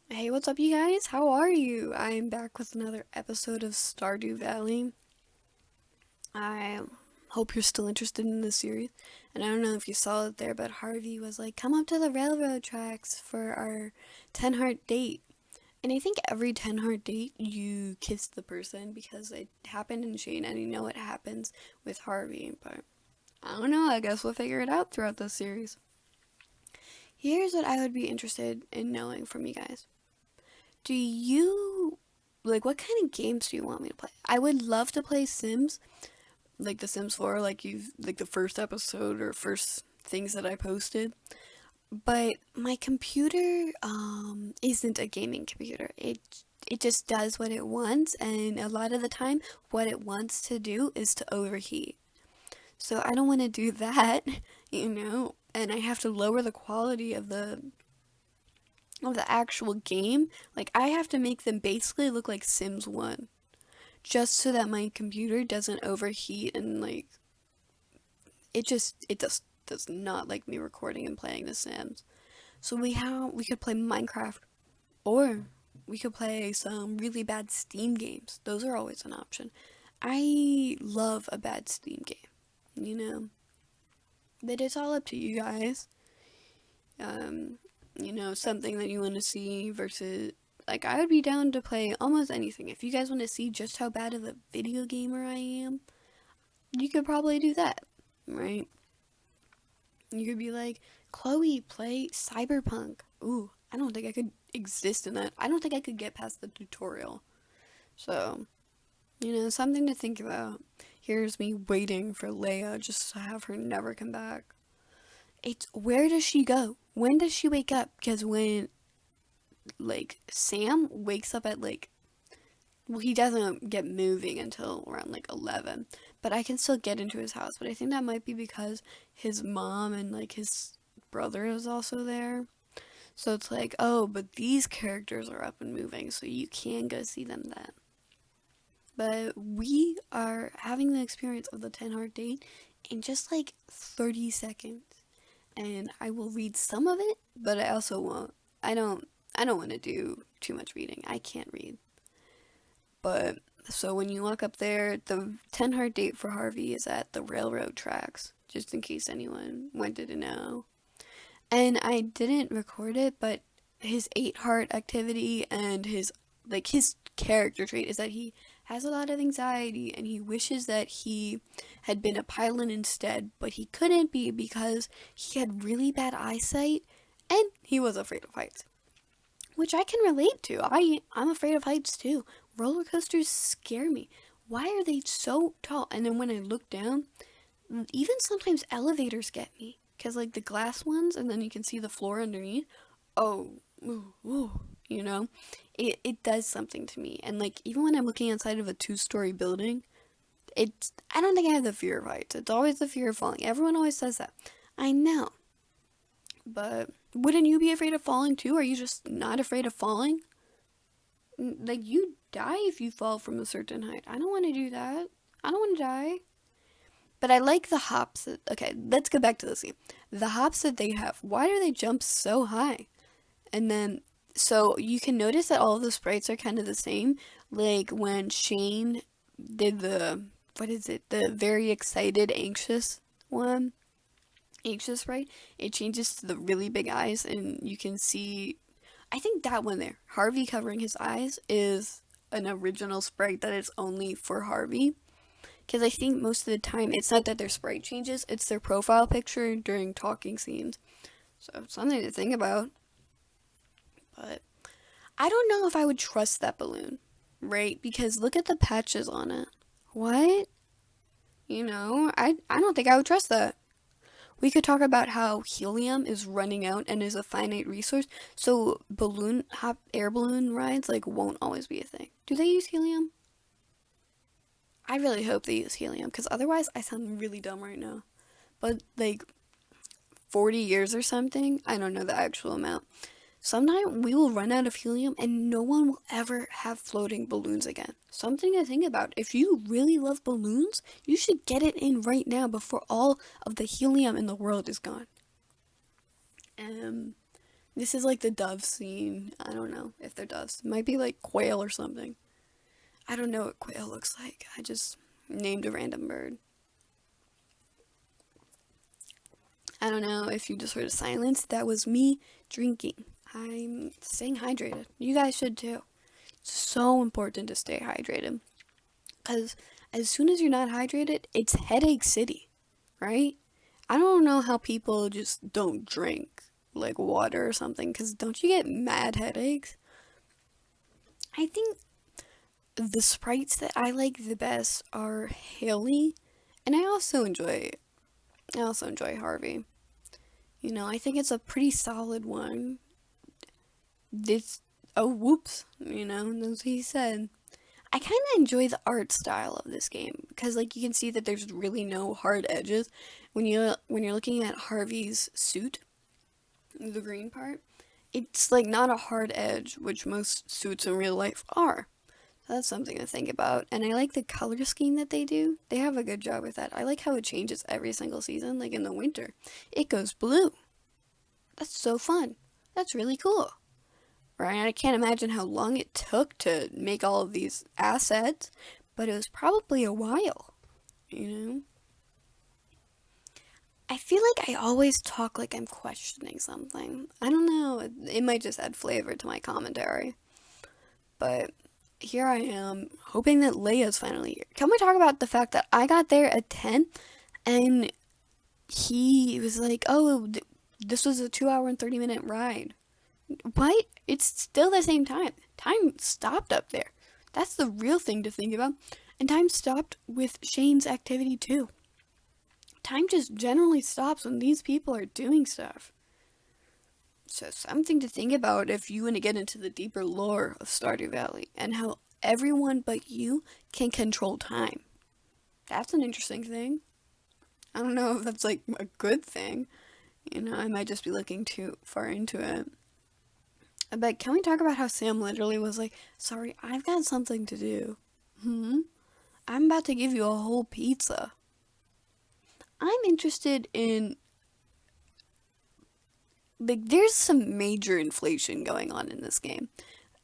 Hey, what's up, you guys? How are you? I'm back with another episode of Stardew Valley. I hope you're still interested in this series. And I don't know if you saw it there, but Harvey was like, come up to the railroad tracks for our 10 heart date. And I think every 10 heart date, you kiss the person because it happened in Shane, and you know it happens with Harvey. But I don't know, I guess we'll figure it out throughout this series. Here's what I would be interested in knowing from you guys. Do you like what kind of games do you want me to play? I would love to play Sims, like The Sims 4, like the first episode or first things that I posted. But my computer isn't a gaming computer. It just does what it wants, and a lot of the time what it wants to do is to overheat. So I don't want to do that, and I have to lower the quality of the actual game. Like, I have to make them basically look like Sims 1 just so that my computer doesn't overheat, and like it does not like me recording and playing The Sims. So we could play Minecraft, or we could play some really bad Steam games. Those are always an option. I love a bad Steam game, you know. But it's all up to you guys. Um, something that you want to see versus like I would be down to play almost anything. If you guys want to see just how bad of a video gamer I am, you could probably do that, right? You could be like, Chloe, play Cyberpunk. Ooh, I don't think I could exist in that. I don't think I could get past the tutorial. So, something to think about. Here's me waiting for Leia just to have her never come back. It's where does she go? When does she wake up? Because when like Sam wakes up at like well, he doesn't get moving until around like 11, but I can still get into his house. But I think that might be because his mom and like his brother is also there. So it's like, oh, but these characters are up and moving, so you can go see them then. But we are having the experience of the 10 heart date in just like 30 seconds. And I will read some of it, but I also won't. I don't I don't want to do too much reading. I can't read. But so when you look up there, the 10 heart date for Harvey is at the railroad tracks, just in case anyone wanted to know. And I didn't record it, but his 8 heart activity and his character trait is that he has a lot of anxiety and he wishes that he had been a pilot instead, but he couldn't be because he had really bad eyesight and he was afraid of heights, which I can relate to. I'm afraid of heights too. Roller coasters scare me. Why are they so tall? And then when I look down, even sometimes elevators get me because like the glass ones, and then you can see the floor underneath. Oh, ooh, ooh, it does something to me. And like even when I'm looking outside of a two-story building, it's I don't think I have the fear of heights. It's always the fear of falling. Everyone always says that. I know, but wouldn't you be afraid of falling too? Are you just not afraid of falling? Like, you die if you fall from a certain height. I don't want to do that. I don't want to die. But I like the hops. Okay, let's go back to the scene. The hops that they have. Why do they jump so high? And then, so you can notice that all of the sprites are kind of the same. Like when Shane did what is it? The very excited, anxious one. Anxious sprite. It changes to the really big eyes, and you can see I think that one there, Harvey covering his eyes, is an original sprite that is only for Harvey. Because I think most of the time it's not that their sprite changes, it's their profile picture during talking scenes. So something to think about. But I don't know if I would trust that balloon, right? Because look at the patches on it. What? I don't think I would trust that. We could talk about how helium is running out and is a finite resource, so air balloon rides like won't always be a thing. Do they use helium? I really hope they use helium, because otherwise I sound really dumb right now. But like 40 years or something, I don't know the actual amount. Sometime we will run out of helium and no one will ever have floating balloons again. Something to think about. If you really love balloons, you should get it in right now before all of the helium in the world is gone. Um, This is like the dove scene. I don't know if they're doves. It might be like quail or something. I don't know what quail looks like. I just named a random bird. I don't know if you just heard a silence. That was me drinking. I'm staying hydrated. You guys should too. It's so important to stay hydrated. Because as soon as you're not hydrated, it's headache city, right? I don't know how people just don't drink like water or something. Because don't you get mad headaches? I think the sprites that I like the best are Haley, and I also enjoy Harvey. I think it's a pretty solid one. This oh whoops, that's what he said. I kind of enjoy the art style of this game because like you can see that there's really no hard edges when you're looking at Harvey's suit, the green part. It's like not a hard edge, which most suits in real life are. That's something to think about. And I like the color scheme that they do. They have a good job with that. I like how it changes every single season. Like in the winter, it goes blue. That's so fun. That's really cool. Right? I can't imagine how long it took to make all of these assets, but it was probably a while, you know? I feel like I always talk like I'm questioning something. I don't know. It might just add flavor to my commentary. But here I am, hoping that Leia's finally here. Can we talk about the fact that I got there at 10 and he was like, oh, this was a 2 hour and 30-minute ride. What? It's still the same time. Time stopped up there. That's the real thing to think about. And time stopped with Shane's activity too. Time just generally stops when these people are doing stuff. So something to think about if you want to get into the deeper lore of Stardew Valley and how everyone but you can control time. That's an interesting thing. I don't know if that's like a good thing. I might just be looking too far into it. But can we talk about how Sam literally was like, sorry, I've got something to do. I'm about to give you a whole pizza. I'm interested in, like, there's some major inflation going on in this game.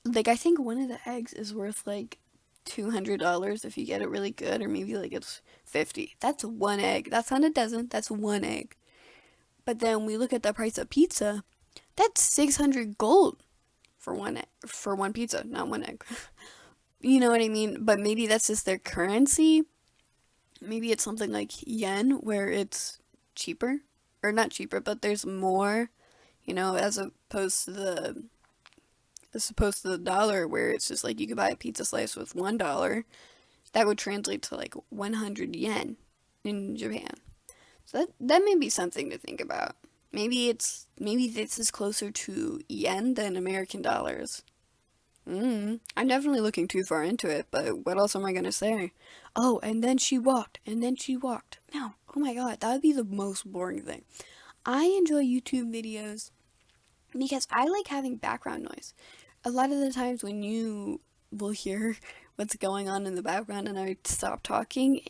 Like, I think one of the eggs is worth, like, $200 if you get it really good, or maybe, like, it's 50. That's one egg. That's not a dozen. That's one egg. But then we look at the price of pizza. That's 600 gold for one pizza, not one egg. You know what I mean? But maybe that's just their currency. Maybe it's something like yen where it's cheaper, or not cheaper, but there's more, as opposed to the dollar where it's just like you could buy a pizza slice with $1. That would translate to like 100 yen in Japan. So that may be something to think about. Maybe this is closer to yen than American dollars. I'm definitely looking too far into it, but what else am I gonna say? Oh, and then she walked, and then she walked. No, oh my god, that would be the most boring thing. I enjoy YouTube videos because I like having background noise. A lot of the times when you will hear what's going on in the background and I stop talking,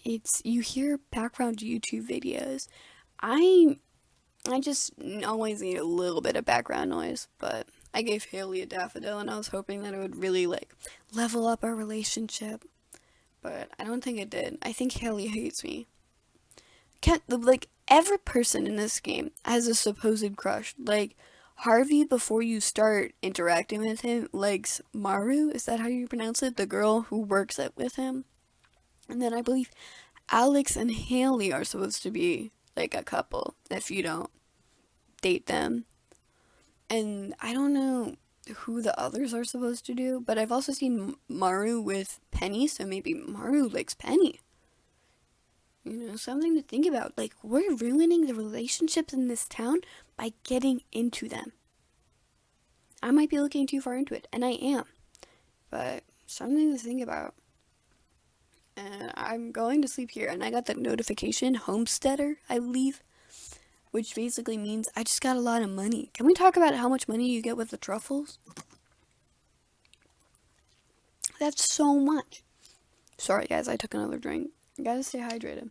you hear background YouTube videos. I just always need a little bit of background noise, but I gave Haley a daffodil and I was hoping that it would really like level up our relationship. But I don't think it did. I think Haley hates me. Like every person in this game has a supposed crush. Like Harvey, before you start interacting with him, likes Maru. Is that how you pronounce it? The girl who works with him. And then I believe Alex and Haley are supposed to be like a couple if you don't date them. And I don't know who the others are supposed to do, but I've also seen Maru with Penny, so maybe Maru likes Penny. Something to think about. Like, we're ruining the relationships in this town by getting into them. I might be looking too far into it, and I am. But something to think about. And I'm going to sleep here, and I got that notification, Homesteader, I believe, which basically means I just got a lot of money. Can we talk about how much money you get with the truffles? That's so much. Sorry guys, I took another drink. You gotta stay hydrated.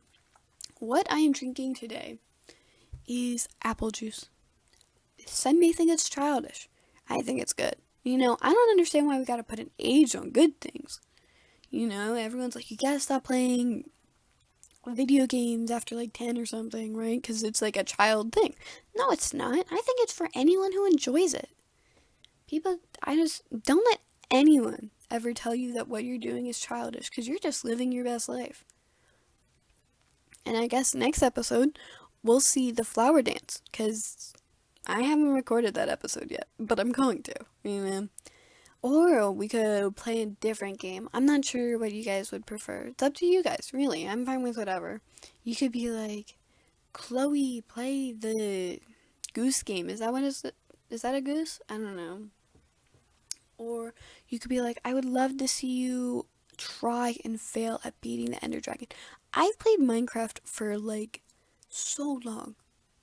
What I am drinking today is apple juice. some may think it's childish. I think it's good. You know, I don't understand why we gotta put an age on good things. You know, everyone's like, you gotta stop playing video games after like 10 or something, right? Because it's like a child thing. No, it's not. I think it's for anyone who enjoys it. People, I just don't let anyone ever tell you that what you're doing is childish, because you're just living your best life. And I guess next episode, we'll see the flower dance, because I haven't recorded that episode yet, but I'm going to, you know. Or we could play a different game. I'm not sure what you guys would prefer. It's up to you guys, really. I'm fine with whatever. You could be like, Chloe, play the goose game. Is that what is it? Is that a goose? I don't know. Or you could be like, I would love to see you try and fail at beating the Ender Dragon. I've played Minecraft for like so long,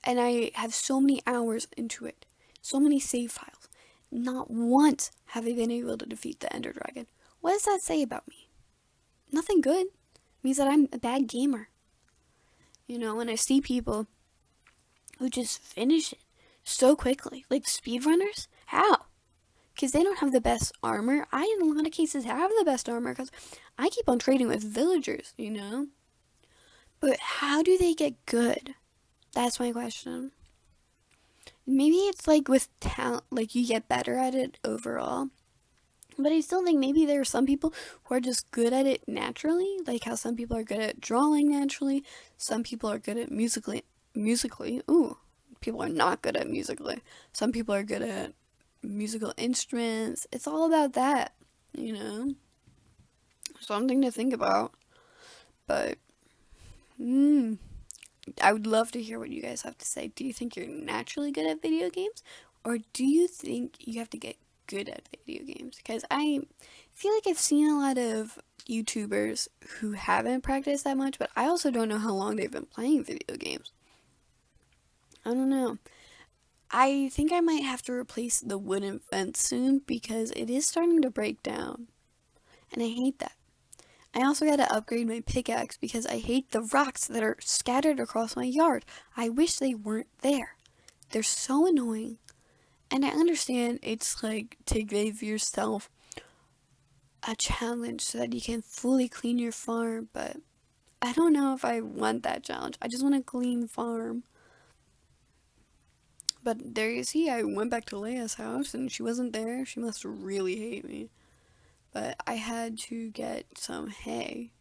and I have so many hours into it, so many save files. Not once have I been able to defeat the Ender Dragon. What does that say about me? Nothing good. It means that I'm a bad gamer. You know, when I see people who just finish it so quickly, like speedrunners, how? Because they don't have the best armor. I, in a lot of cases, have the best armor because I keep on trading with villagers, you know? But how do they get good? That's my question. Maybe it's like with talent, like you get better at it overall. But I still think maybe there are some people who are just good at it naturally, like how some people are good at drawing naturally, some people are good at musically. Ooh, people are not good at musically. Some people are good at musical instruments. It's all about that, you know? Something to think about. But, I would love to hear what you guys have to say. Do you think you're naturally good at video games? Or do you think you have to get good at video games? Because I feel like I've seen a lot of YouTubers who haven't practiced that much, but I also don't know how long they've been playing video games. I don't know. I think I might have to replace the wooden fence soon because it is starting to break down. And I hate that. I also gotta upgrade my pickaxe because I hate the rocks that are scattered across my yard. I wish they weren't there. They're so annoying. And I understand it's like to give yourself a challenge so that you can fully clean your farm, but I don't know if I want that challenge. I just want a clean farm. But there you see, I went back to Leia's house and she wasn't there. She must really hate me. But I had to get some hay.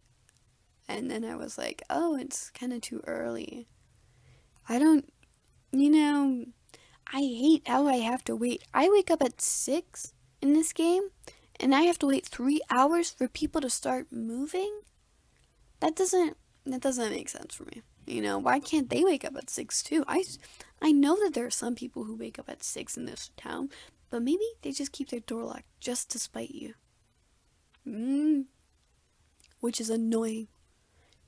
And then I was like, oh, it's kind of too early. I don't, you know, I hate how I have to wait. I wake up at 6 in this game, and I have to wait 3 hours for people to start moving? That doesn't make sense for me. You know, why can't they wake up at 6 too? I know that there are some people who wake up at 6 in this town, but maybe they just keep their door locked just to spite you. Which is annoying.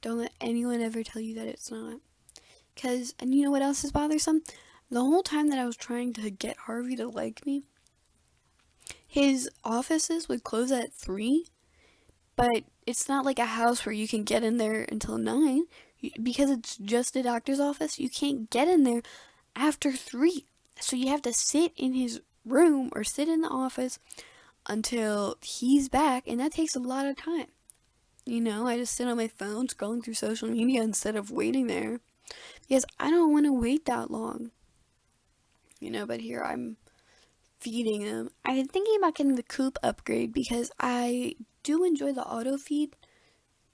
Don't let anyone ever tell you that it's not. And you know what else is bothersome? The whole time that I was trying to get Harvey to like me, his offices would close at 3, but it's not like a house where you can get in there until 9. Because it's just a doctor's office, you can't get in there after 3. So you have to sit in his room or sit in the office until he's back, and that takes a lot of time. You know, I just sit on my phone scrolling through social media instead of waiting there. Because I don't want to wait that long. You know, but here I'm feeding him. I'm thinking about getting the coop upgrade because I do enjoy the auto feed,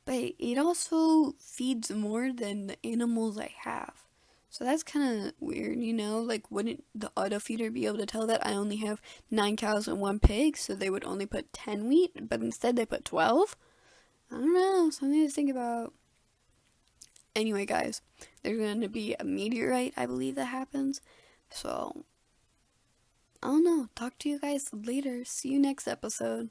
but it also feeds more than the animals I have. So that's kind of weird, you know? Like, wouldn't the auto feeder be able to tell that I only have 9 cows and 1 pig, so they would only put 10 wheat, but instead they put 12? I don't know, something to think about. Anyway, guys, there's going to be a meteorite, I believe, that happens. So, I don't know. Talk to you guys later. See you next episode.